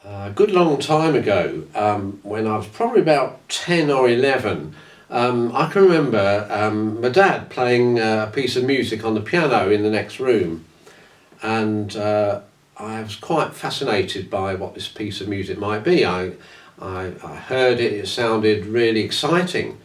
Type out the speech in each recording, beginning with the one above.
A good long time ago, when I was probably about 10 or 11, I can remember my dad playing a piece of music on the piano in the next room, and I was quite fascinated by what this piece of music might be. I heard it, it sounded really exciting.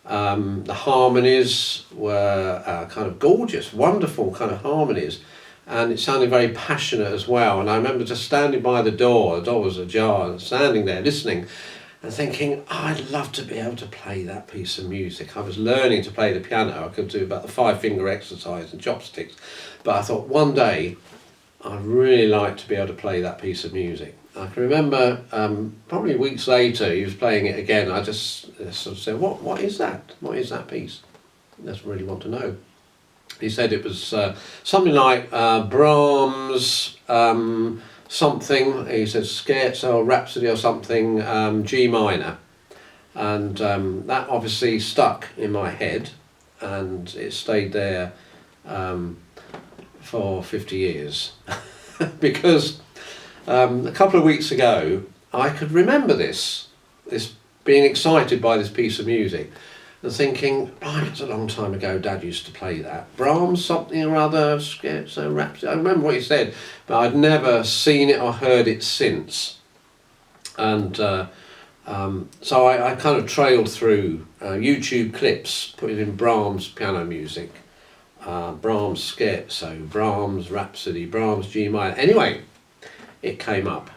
The harmonies were kind of gorgeous, wonderful kind of harmonies, and it sounded very passionate as well. And I remember just standing by the door was ajar, and standing there listening and thinking, "Oh, I'd love to be able to play that piece of music." I was learning to play the piano. I could do about the 5 finger exercise and chopsticks, but I thought one day I'd really like to be able to play that piece of music. I can remember probably weeks later he was playing it again. I just sort of said, what is that? What is that piece? He doesn't really want to know. He said it was something like Brahms something. He said Scherzo or Rhapsody or something, G minor. And that obviously stuck in my head, and it stayed there for 50 years. Because a couple of weeks ago I could remember this being excited by this piece of music and thinking, right, it's a long time ago Dad used to play that. Brahms something or other, Scherzo, Rhapsody. I remember what he said, but I'd never seen it or heard it since. And so I kind of trailed through YouTube clips, putting in Brahms piano music, Brahms Scherzo, Brahms Rhapsody, Brahms G minor. Anyway, it came up.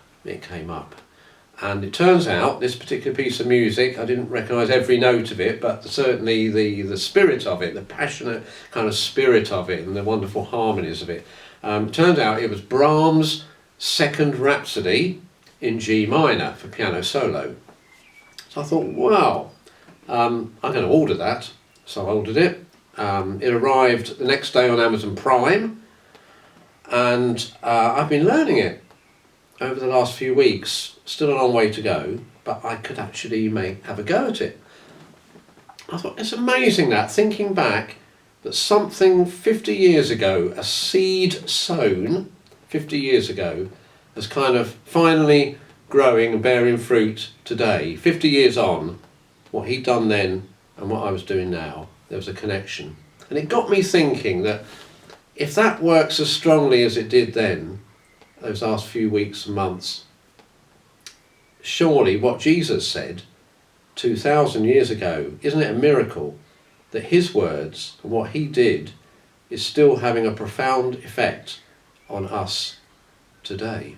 And it turns out this particular piece of music, I didn't recognise every note of it, but certainly the spirit of it, the passionate kind of spirit of it and the wonderful harmonies of it. Turned out it was Brahms' Second Rhapsody in G minor for piano solo. So I thought, wow, I'm going to order that. So I ordered it. It arrived the next day on Amazon Prime, and I've been learning it over the last few weeks. Still a long way to go, but I could actually have a go at it. I thought, it's amazing that, thinking back, that something 50 years ago, a seed sown 50 years ago, has kind of finally growing and bearing fruit today. 50 years on, what he'd done then and what I was doing now, there was a connection. And it got me thinking that if that works as strongly as it did then, those last few weeks and months, surely what Jesus said 2,000 years ago, isn't it a miracle that his words and what he did is still having a profound effect on us today?